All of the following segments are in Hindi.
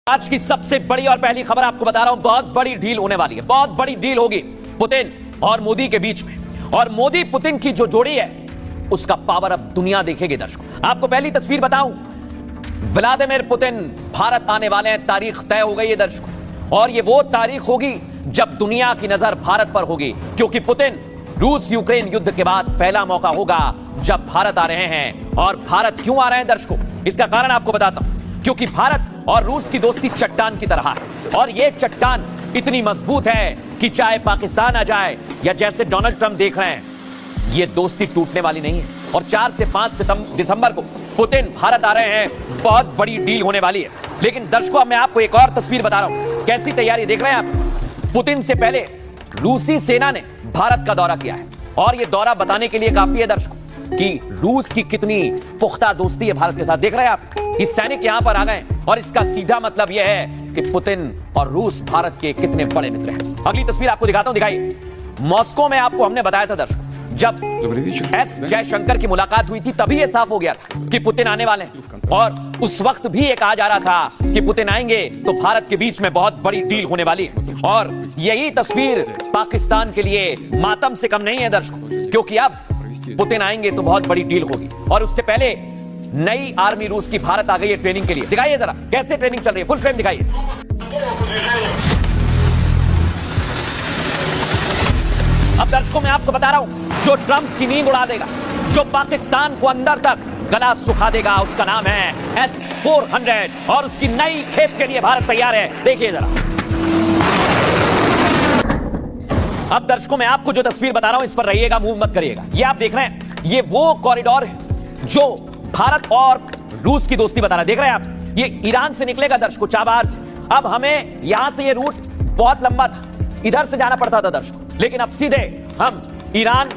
आज की सबसे बड़ी और पहली खबर आपको बता रहा हूं, बहुत बड़ी डील होने वाली है। बहुत बड़ी डील होगी पुतिन और मोदी के बीच में। और मोदी पुतिन की जो जोड़ी है उसका पावर अब दुनिया देखेगी। दर्शकों, आपको पहली तस्वीर बताऊं, व्लादिमीर पुतिन भारत आने वाले हैं। तारीख तय हो गई है दर्शकों, और ये वो तारीख होगी जब दुनिया की नजर भारत पर होगी, क्योंकि पुतिन रूस यूक्रेन युद्ध के बाद पहला मौका होगा जब भारत आ रहे हैं। और भारत क्यों आ रहे हैं दर्शकों, इसका कारण आपको बताता हूं। क्योंकि भारत और रूस की दोस्ती चट्टान की तरह है, और यह चट्टान इतनी मजबूत है कि चाहे पाकिस्तान आ जाए या जैसे डोनाल्ड ट्रंप देख रहे हैं, यह दोस्ती टूटने वाली नहीं है। और 4 से 5 दिसंबर को पुतिन भारत आ रहे हैं। बहुत बड़ी डील होने वाली है। लेकिन दर्शकों, मैं आपको एक और तस्वीर बता रहा हूं, कैसी तैयारी देख रहे हैं आप। पुतिन से पहले रूसी सेना ने भारत का दौरा किया है, और यह दौरा बताने के लिए काफी है दर्शकों कि रूस की कितनी पुख्ता दोस्ती है भारत के साथ। देख रहे हैं आप, ये सैनिक यहां पर आ गए, और इसका सीधा मतलब यह है कि पुतिन और रूस भारत के कितने बड़े मित्र हैं। अगली तस्वीर आपको दिखाता हूं, दिखाइए। मॉस्को में आपको हमने बताया था दर्शकों, जब एस जयशंकर की मुलाकात हुई थी तभी यह साफ हो गया था कि पुतिन आने वाले हैं। और उस वक्त भी ये कहा जा रहा था कि पुतिन आएंगे तो भारत के बीच में बहुत बड़ी डील होने वाली है। और यही तस्वीर पाकिस्तान के लिए मातम से कम नहीं है दर्शकों, क्योंकि अब पुतिन आएंगे तो बहुत बड़ी डील होगी। और उससे पहले नई आर्मी रूस की भारत आ गई है ट्रेनिंग के लिए। दिखाइए जरा कैसे ट्रेनिंग चल रही है, फुल फ्रेम दिखाइए। अब दर्शकों, मैं आपको बता रहा हूं, जो ट्रंप की नींद उड़ा देगा, जो पाकिस्तान को अंदर तक गला सुखा देगा, उसका नाम है S-400, और उसकी नई खेप के लिए भारत तैयार है। देखिए जरा। अब दर्शकों, मैं आपको जो तस्वीर बता रहा हूं, इस पर रहिएगा, मूव मत करिएगा। ये आप देख रहे हैं, ये वो कॉरिडोर है जो भारत और रूस की दोस्ती बता रहा है। देख रहे हैं आप, ये ईरान से निकलेगा दर्शकों, चाबार से। अब हमें यहां से ये रूट बहुत लंबा था, इधर से जाना पड़ता था दर्शकों, लेकिन अब सीधे हम ईरान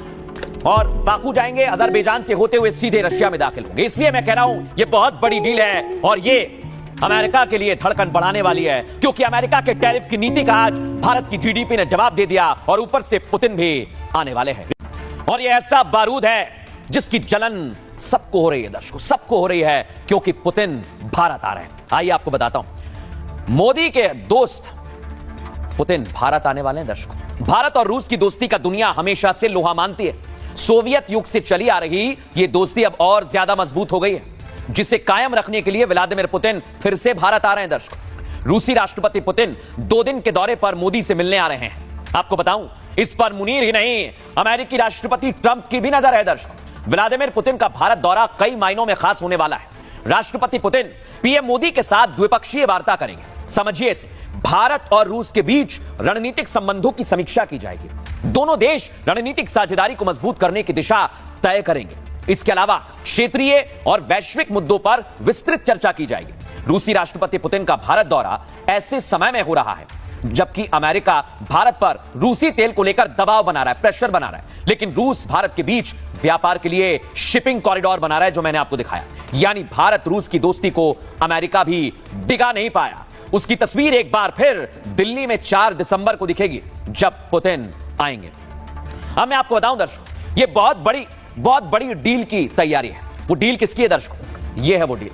और बाकू जाएंगे, अजरबैजान से होते हुए सीधे रशिया में दाखिल होंगे। इसलिए मैं कह रहा हूं, ये बहुत बड़ी डील है, और ये अमेरिका के लिए धड़कन बढ़ाने वाली है, क्योंकि अमेरिका के टैरिफ की नीति का आज भारत की जीडीपी ने जवाब दे दिया, और ऊपर से पुतिन भी आने वाले हैं। और ये ऐसा बारूद है जिसकी जलन सबको हो रही है दर्शकों, सबको हो रही है, क्योंकि पुतिन भारत आ रहे हैं। आइए आपको बताता हूं, मोदी के दोस्त पुतिन भारत आने वाले हैं दर्शकों। भारत और रूस की दोस्ती का दुनिया हमेशा से लोहा मानती है। सोवियत युग से चली आ रही यह दोस्ती अब और ज्यादा मजबूत हो गई है, जिसे कायम रखने के लिए व्लादिमीर पुतिन फिर से भारत आ रहे हैं दर्शकों। रूसी राष्ट्रपति पुतिन 2 दिन के दौरे पर मोदी से मिलने आ रहे हैं। आपको बताऊं, इस पर मुनीर ही नहीं, अमेरिकी राष्ट्रपति ट्रंप की भी नजर है दर्शकों। व्लादिमीर पुतिन का भारत दौरा कई मायनों में खास होने वाला है। राष्ट्रपति पुतिन पीएम मोदी के साथ द्विपक्षीय वार्ता करेंगे। समझिए इसे, भारत और रूस के बीच रणनीतिक संबंधों की समीक्षा की जाएगी। दोनों देश रणनीतिक साझेदारी को मजबूत करने की दिशा तय करेंगे। इसके अलावा क्षेत्रीय और वैश्विक मुद्दों पर विस्तृत चर्चा की जाएगी। रूसी राष्ट्रपति पुतिन का भारत दौरा ऐसे समय में हो रहा है जबकि अमेरिका भारत पर रूसी तेल को लेकर दबाव बना रहा है, प्रेशर बना रहा है, लेकिन रूस भारत के बीच व्यापार के लिए शिपिंग कॉरिडोर बना रहा है, जो मैंने आपको दिखाया। यानी भारत रूस की दोस्ती को अमेरिका भी डिगा नहीं पाया। उसकी तस्वीर एक बार फिर दिल्ली में 4 दिसंबर को दिखेगी जब पुतिन आएंगे। अब मैं आपको बताऊं दर्शकों, ये बहुत बड़ी डील की तैयारी है। वो डील किसकी है दर्शकों? ये है वो डील,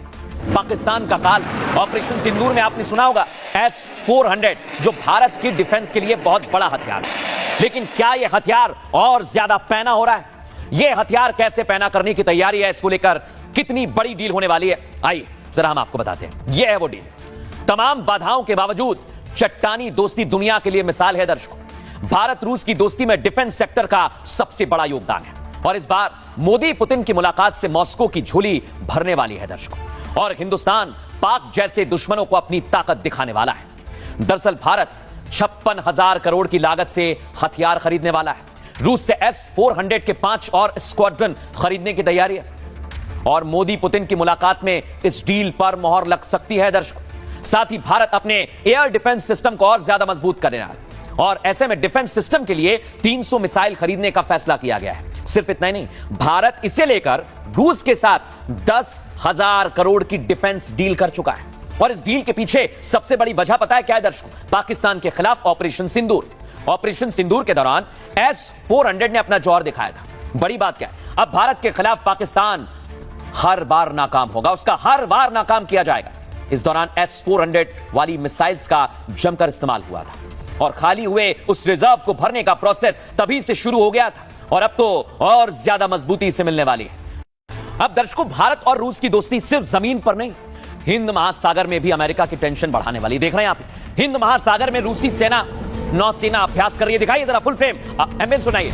पाकिस्तान का काल। ऑपरेशन सिंदूर में आपने सुना होगा S-400, जो भारत की डिफेंस के लिए बहुत बड़ा हथियार है। लेकिन क्या यह हथियार और ज्यादा पैना हो रहा है? यह हथियार कैसे पैना करने की तैयारी है, इसको लेकर कितनी बड़ी डील होने वाली है, आइए जरा हम आपको बताते हैं। यह है वो डील। तमाम बाधाओं के बावजूद चट्टानी दोस्ती दुनिया के लिए मिसाल है दर्शकों। भारत रूस की दोस्ती में डिफेंस सेक्टर का सबसे बड़ा योगदान है, और इस बार मोदी पुतिन की मुलाकात से मॉस्को की झोली भरने वाली है दर्शकों। और हिंदुस्तान पाक जैसे दुश्मनों को अपनी ताकत दिखाने वाला है। दरअसल भारत 56,000 करोड़ की लागत से हथियार खरीदने वाला है। रूस से S-400 के 5 और स्क्वाड्रन खरीदने की तैयारी है, और मोदी पुतिन की मुलाकात में इस डील पर मोहर लग सकती है दर्शकों। साथ ही भारत अपने एयर डिफेंस सिस्टम को और ज्यादा मजबूत करने रहा है, और ऐसे में डिफेंस सिस्टम के लिए 300 मिसाइल खरीदने का फैसला किया गया है। सिर्फ इतना ही नहीं, भारत इसे लेकर रूस के साथ 10,000 करोड़ की डिफेंस डील कर चुका है। और इस डील के पीछे सबसे बड़ी वजह पता है क्या है दर्शकों? पाकिस्तान के खिलाफ ऑपरेशन सिंदूर। ऑपरेशन सिंदूर के दौरान S-400 ने अपना जोर दिखाया था। बड़ी बात क्या है, अब भारत के खिलाफ पाकिस्तान हर बार नाकाम होगा, उसका हर बार नाकाम किया जाएगा। इस दौरान S-400 वाली मिसाइल्स का जमकर इस्तेमाल हुआ था और खाली हुए उस रिजर्व को भरने का प्रोसेस तभी से शुरू हो गया था और अब तो और ज्यादा मजबूती से मिलने वाली है। अब दर्शकों, भारत और रूस की दोस्ती सिर्फ जमीन पर नहीं, हिंद महासागर में भी अमेरिका की टेंशन बढ़ाने वाली। देख रहे हैं आप, हिंद महासागर में रूसी सेना नौसेना अभ्यास कर रही है। दिखाइए जरा फुल फ्रेम, एमएल सुनाइए।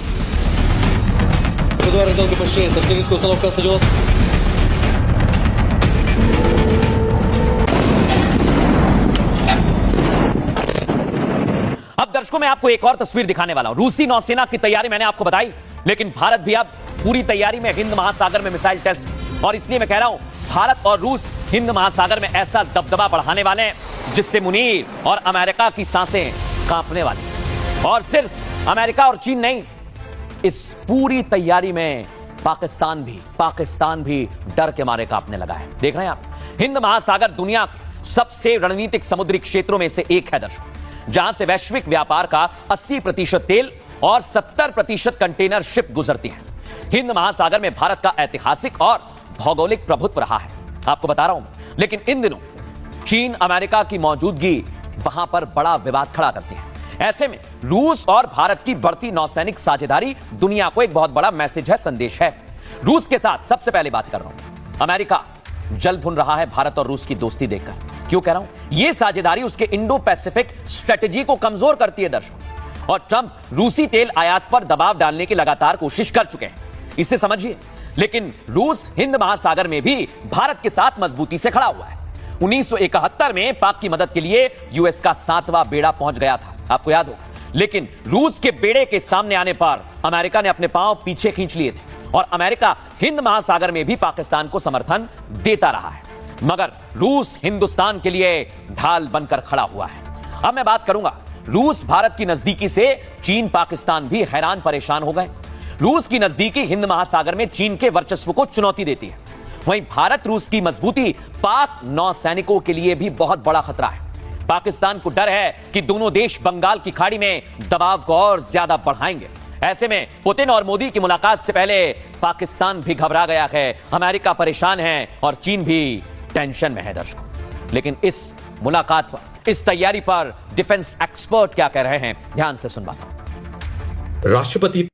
अब दर्शकों, मैं आपको एक और तस्वीर दिखाने वाला हूं। रूसी नौसेना की तैयारी मैंने आपको बताई, लेकिन भारत भी अब पूरी तैयारी में हिंद महासागर में मिसाइल टेस्ट। और इसलिए मैं कह रहा हूं, भारत और रूस हिंद महासागर में ऐसा दबदबा बढ़ाने वाले हैं जिससे मुनीर और अमेरिका की सांसें कांपने वाली। और सिर्फ अमेरिका और चीन नहीं, इस पूरी तैयारी में पाकिस्तान भी डर के मारे कांपने लगा है। देख रहे हैं आप, हिंद महासागर दुनिया के सबसे रणनीतिक समुद्री क्षेत्रों में से एक है दर्शकों, जहां से वैश्विक व्यापार का 80% तेल और 70% कंटेनर शिप गुजरती है। हिंद महासागर में भारत का ऐतिहासिक और भौगोलिक प्रभुत्व रहा है, आपको बता रहा हूं। लेकिन इन दिनों चीन अमेरिका की मौजूदगी वहां पर बड़ा विवाद खड़ा करती है। ऐसे में रूस और भारत की बढ़ती नौसैनिक साझेदारी दुनिया को एक बहुत बड़ा मैसेज है, संदेश है। रूस के साथ सबसे पहले बात कर रहा हूं, अमेरिका जल भुन रहा है भारत और रूस की दोस्ती देखकर। क्यों कह रहा हूं? यह साझेदारी उसके इंडो पैसिफिक स्ट्रेटेजी को कमजोर करती है दर्शकों। और ट्रंप रूसी तेल आयात पर दबाव डालने की लगातार कोशिश कर चुके हैं, इसे समझिए। लेकिन रूस हिंद महासागर में भी भारत के साथ मजबूती से खड़ा हुआ है। 1971 में पाक की मदद के लिए यूएस का 7वां बेड़ा पहुंच गया था, आपको याद हो। लेकिन रूस के बेड़े के सामने आने पर अमेरिका ने अपने पांव पीछे खींच लिए थे और अमेरिका हिंद महासागर में भी पाकिस्तान को समर्थन देता रहा है। मगर रूस हिंदुस्तान के लिए ढाल बनकर खड़ा हुआ है। अब मैं बात करूंगा, रूस भारत की नजदीकी से चीन पाकिस्तान भी हैरान परेशान हो गए। रूस की नजदीकी हिंद महासागर में चीन के वर्चस्व को चुनौती देती है। वहीं भारत रूस की मजबूती पाक नौसैनिकों के लिए भी बहुत बड़ा खतरा है। पाकिस्तान को डर है कि दोनों देश बंगाल की खाड़ी में दबाव को और ज्यादा बढ़ाएंगे। ऐसे में पुतिन और मोदी की मुलाकात से पहले पाकिस्तान भी घबरा गया है, अमेरिका परेशान है और चीन भी टेंशन में है दर्शकों। लेकिन इस मुलाकात पर, इस तैयारी पर डिफेंस एक्सपर्ट क्या कह रहे हैं, ध्यान से सुन बात। राष्ट्रपति